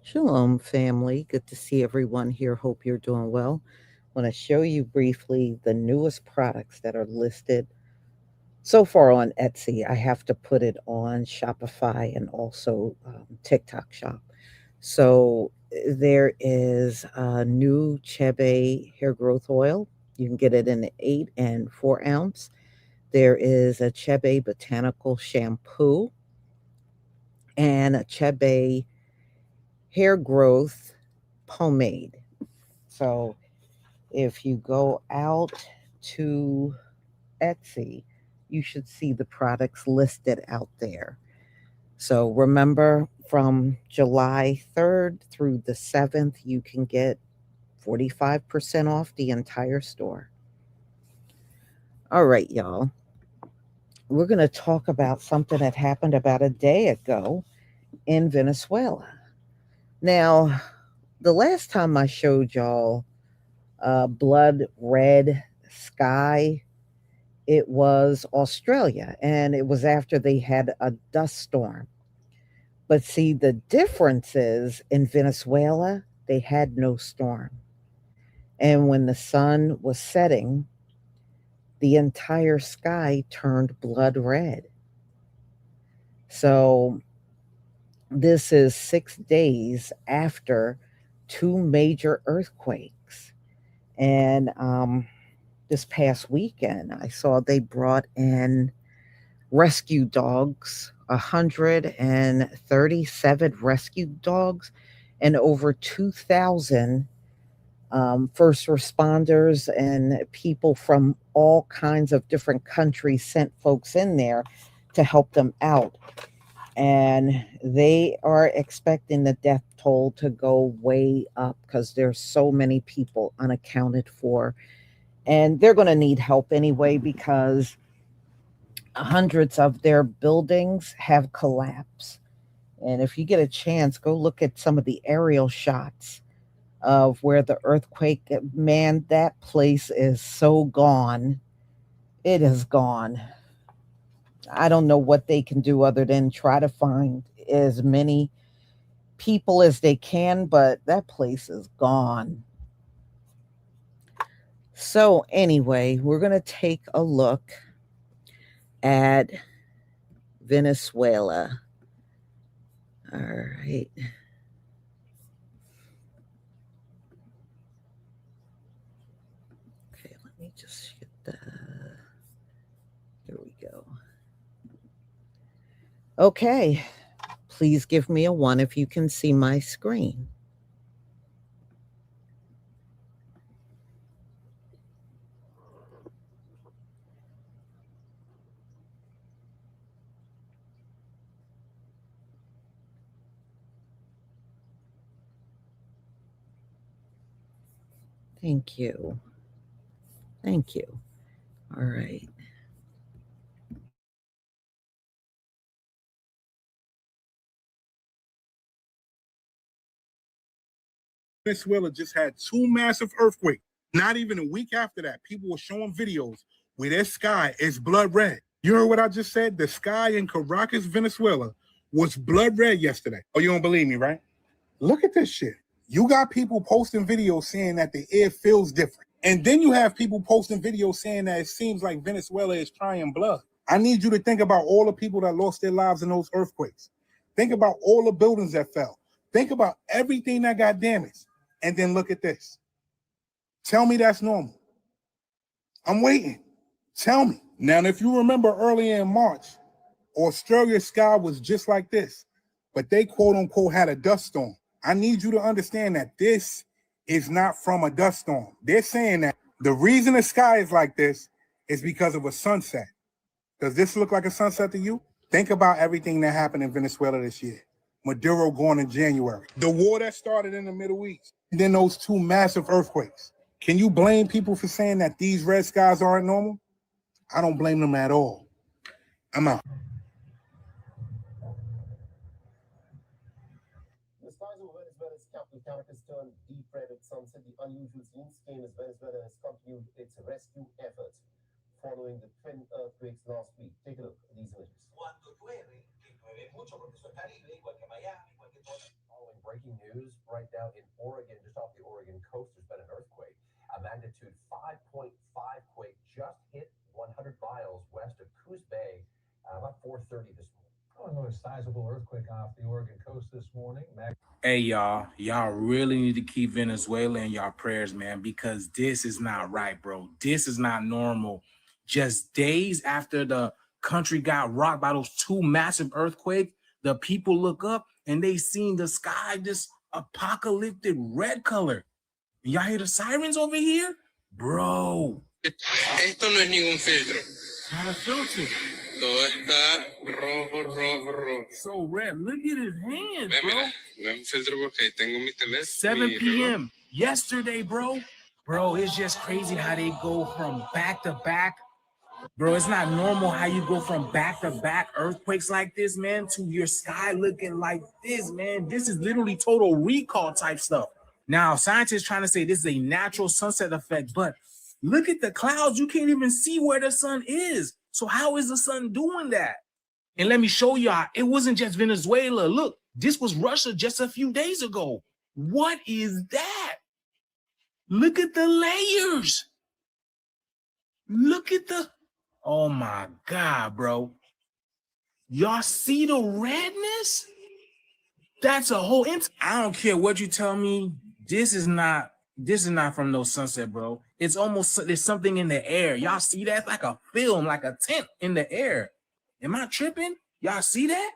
Shalom, family. Good to see everyone here. Hope you're doing well. I want to show you briefly the newest products that are listed so far on Etsy. I have to put it on Shopify and also TikTok Shop. So there is a new Chebe hair growth oil. You can get it in the 8 and 4 ounce. There is a Chebe botanical shampoo and a Chebe hair growth pomade. So if you go out to Etsy, you should see the products listed out there. So remember, from July 3rd through the 7th, you can get 45% off the entire store. All right, y'all. We're going to talk about something that happened about a day ago in Venezuela. Now, the last time I showed y'all blood red sky, it was Australia, and it was after they had a dust storm. But see, the difference is in Venezuela, they had no storm. And when the sun was setting, the entire sky turned blood red. So this is 6 days after two major earthquakes. And this past weekend, I saw they brought in rescue dogs, 137 rescue dogs, and over 2,000 first responders and people from all kinds of different countries sent folks in there to help them out. And they are expecting the death toll to go way up because there's so many people unaccounted for. And they're going to need help anyway because hundreds of their buildings have collapsed. And if you get a chance, go look at some of the aerial shots of where the earthquake, man, that place is so gone. It is gone. I don't know what they can do other than try to find as many people as they can, but that place is gone. So, anyway, we're going to take a look at Venezuela. All right. Okay, let me just get the. Here we go. Okay. Please give me a 1 if you can see my screen. Thank you. Thank you. All right. Venezuela just had two massive earthquakes. Not even a week after that, people were showing videos where their sky is blood red. You heard what I just said? The sky in Caracas, Venezuela was blood red yesterday. Oh, you don't believe me, right? Look at this shit. You got people posting videos saying that the air feels different. And then you have people posting videos saying that it seems like Venezuela is crying blood. I need you to think about all the people that lost their lives in those earthquakes. Think about all the buildings that fell. Think about everything that got damaged. And then look at this. Tell me that's normal. I'm waiting. Tell me. Now, if you remember earlier in March, Australia's sky was just like this, but they quote unquote had a dust storm. I need you to understand that this is not from a dust storm. They're saying that the reason the sky is like this is because of a sunset. Does this look like a sunset to you? Think about everything that happened in Venezuela this year. Maduro going in January. The war that started in the Middle East. And then those two massive earthquakes. Can you blame people for saying that these red skies aren't normal? I don't blame them at all. I'm out. The skies over Venezuela's capital Caracas turned deep red at sunset. The unusual scenes came as Venezuela has continued its rescue efforts following the twin earthquakes last week. Take a look at these images. Following breaking news, right now in Oregon, just off the Oregon coast. There's been an earthquake. A magnitude 5.5 quake just hit 100 miles west of Coos Bay about 4:30 this morning. Oh, a sizable earthquake off the Oregon coast this morning. Hey, y'all really need to keep Venezuela in y'all prayers, man, because this is not right, bro. This is not normal. Just days after the country got rocked by those two massive earthquakes, the people look up and they seen the sky this apocalyptic red color. Y'all hear the sirens over here? Bro. Esto no es ningún filtro. Not a filter. Todo está rojo. So red. Look at his hands, bro. Mira, no es un filtro porque tengo mi teléfono. 7 p.m. yesterday, bro. Bro, it's just crazy how they go from back to back. Bro, it's not normal how you go from back to back earthquakes like this, man, to your sky looking like this, man. This is literally total recall type stuff. Now, scientists trying to say this is a natural sunset effect, but look at the clouds. You can't even see where the sun is. So how is the sun doing that? And let me show y'all, it wasn't just Venezuela. Look, this was Russia just a few days ago. What is that? Look at the layers. Look at the, oh my God, bro. Y'all see the redness? That's a whole, I don't care what you tell me. This is not from no sunset, bro. It's almost, there's something in the air. Y'all see that? It's like a film, like a tent in the air. Am I tripping? Y'all see that?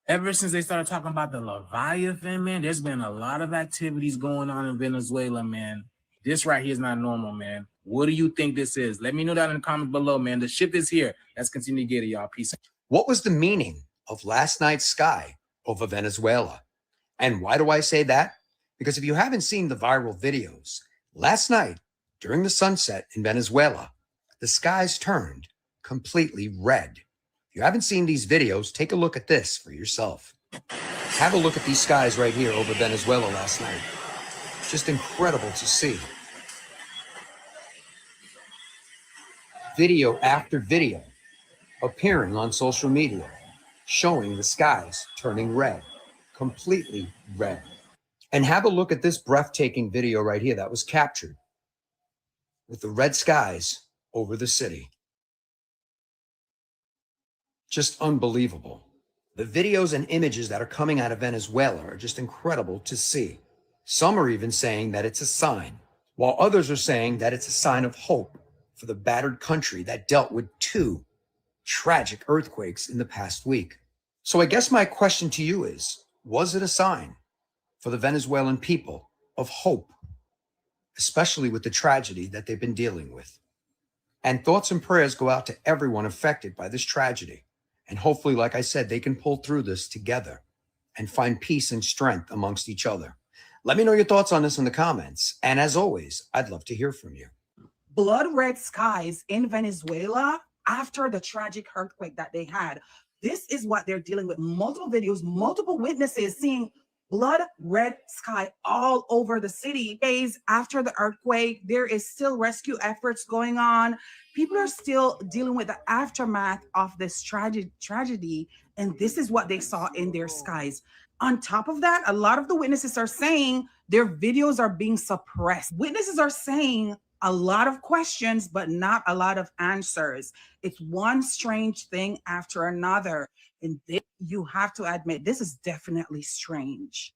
Ever since they started talking about the Leviathan, man, there's been a lot of activities going on in Venezuela, man. This right here is not normal, man. What do you think this is? Let me know that in the comments below, man. The ship is here. Let's continue to get it, y'all. Peace. What was the meaning of last night's sky over Venezuela? And why do I say that? Because if you haven't seen the viral videos, last night during the sunset in Venezuela, the skies turned completely red. If you haven't seen these videos, take a look at this for yourself. Have a look at these skies right here over Venezuela last night. Just incredible to see. Video after video appearing on social media, showing the skies turning red, completely red. And have a look at this breathtaking video right here that was captured with the red skies over the city. Just unbelievable. The videos and images that are coming out of Venezuela are just incredible to see. Some are even saying that it's a sign, while others are saying that it's a sign of hope for the battered country that dealt with 2 tragic earthquakes in the past week. So I guess my question to you is, was it a sign for the Venezuelan people of hope, especially with the tragedy that they've been dealing with? And thoughts and prayers go out to everyone affected by this tragedy. And hopefully, like I said, they can pull through this together and find peace and strength amongst each other. Let me know your thoughts on this in the comments. And as always, I'd love to hear from you. Blood red skies in Venezuela after the tragic earthquake that they had. This is what they're dealing with. Multiple videos, multiple witnesses seeing blood red sky all over the city. Days after the earthquake, there is still rescue efforts going on. People are still dealing with the aftermath of this tragedy, and this is what they saw in their skies. On top of that, a lot of the witnesses are saying their videos are being suppressed. Witnesses are saying a lot of questions, but not a lot of answers. It's one strange thing after another. And this, you have to admit, this is definitely strange.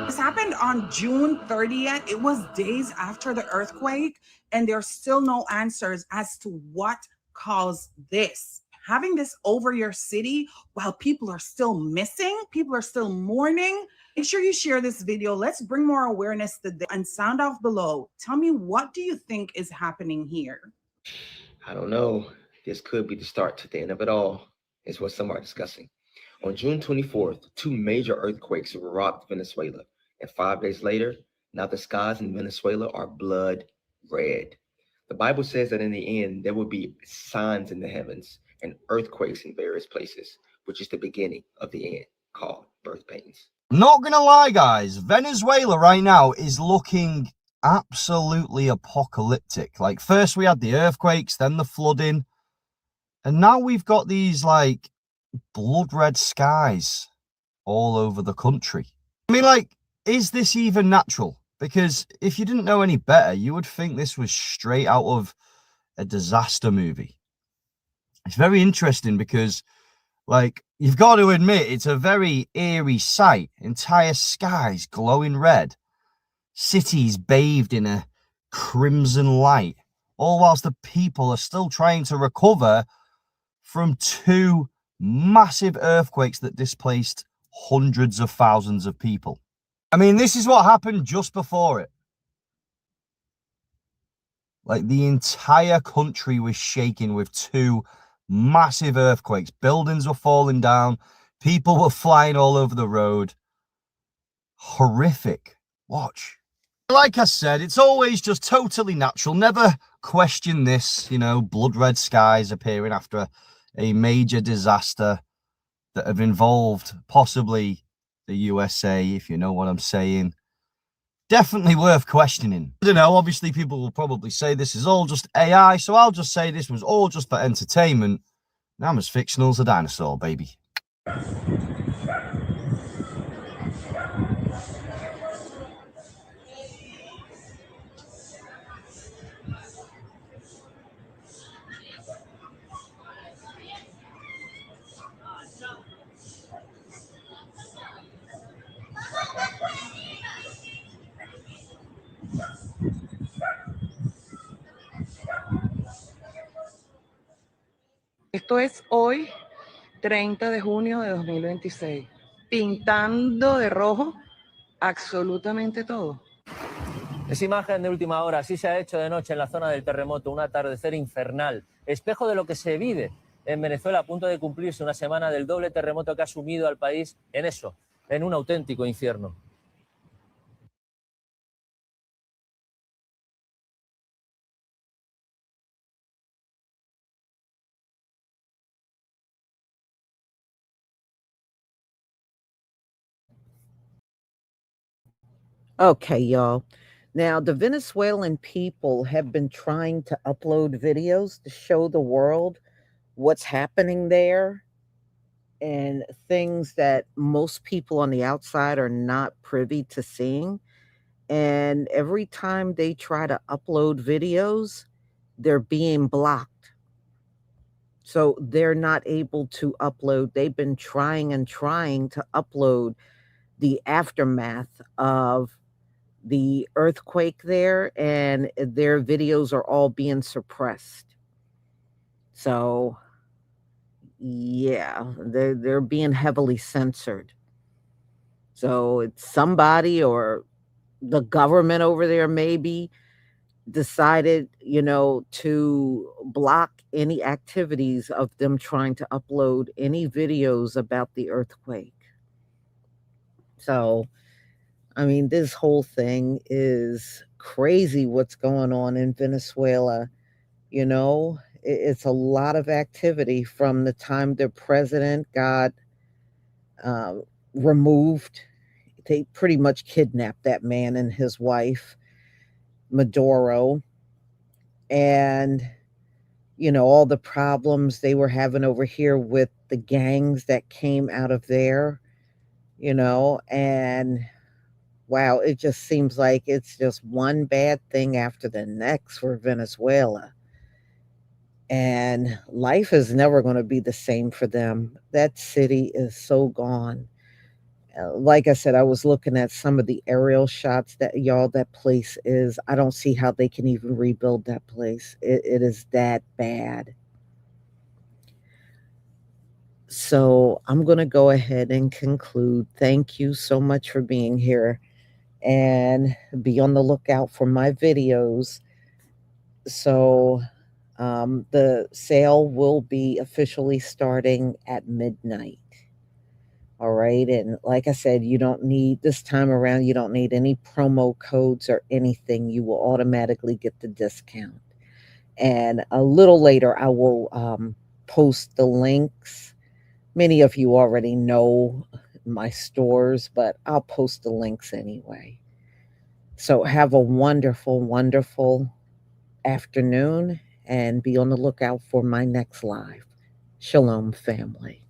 This happened on June 30th. It was days after the earthquake, and there's still no answers as to what caused this. Having this over your city while people are still missing, people are still mourning. Make sure you share this video. Let's bring more awareness to this, and sound off below. Tell me, what do you think is happening here? I don't know. This could be the start to the end of it all, is what some are discussing. On June 24th, 2 major earthquakes rocked Venezuela. And 5 days later, now the skies in Venezuela are blood red. The Bible says that in the end, there will be signs in the heavens and earthquakes in various places, which is the beginning of the end, called birth pains. Not gonna lie, guys, Venezuela right now is looking absolutely apocalyptic. Like, first we had the earthquakes, then the flooding, and now we've got these like blood red skies all over the country. I mean, like, is this even natural? Because if you didn't know any better, you would think this was straight out of a disaster movie. It's very interesting because, like, you've got to admit, it's a very eerie sight. Entire skies glowing red, cities bathed in a crimson light, all whilst the people are still trying to recover from two massive earthquakes that displaced hundreds of thousands of people. I mean, this is what happened just before it. Like, the entire country was shaking with two massive earthquakes. Buildings were falling down. People were flying all over the road. Horrific. Watch. Like I said, it's always just totally natural. Never question this, you know, blood red skies appearing after a major disaster that have involved possibly the USA, if you know what I'm saying. Definitely worth questioning. I don't know, obviously people will probably say this is all just AI, so I'll just say this was all just for entertainment. Now I'm as fictional as a dinosaur, baby. Esto es hoy, 30 de junio de 2026, pintando de rojo absolutamente todo. Esa imagen de última hora, así se ha hecho de noche en la zona del terremoto, un atardecer infernal, espejo de lo que se vive en Venezuela, a punto de cumplirse una semana del doble terremoto que ha sumido al país en eso, en un auténtico infierno. Okay, y'all. Now, the Venezuelan people have been trying to upload videos to show the world what's happening there and things that most people on the outside are not privy to seeing. And every time they try to upload videos, they're being blocked. So they're not able to upload. They've been trying and trying to upload the aftermath of the earthquake there, and their videos are all being suppressed. So yeah, they're being heavily censored. So it's somebody or the government over there maybe decided, you know, to block any activities of them trying to upload any videos about the earthquake. So, I mean, this whole thing is crazy what's going on in Venezuela. You know, it's a lot of activity from the time the president got uh, removed. They pretty much kidnapped that man and his wife, Maduro, and, you know, all the problems they were having over here with the gangs that came out of there, you know, and wow, it just seems like it's just one bad thing after the next for Venezuela. And life is never going to be the same for them. That city is so gone. Like I said, I was looking at some of the aerial shots that y'all, that place is. I don't see how they can even rebuild that place. It is that bad. So I'm going to go ahead and conclude. Thank you so much for being here, and be on the lookout for my videos. So the sale will be officially starting at midnight. All right. And like I said, you don't need, this time around, you don't need any promo codes or anything. You will automatically get the discount. And a little later, I will post the links. Many of you already know my stores, but I'll post the links anyway. So have a wonderful, wonderful afternoon and be on the lookout for my next live. Shalom, family.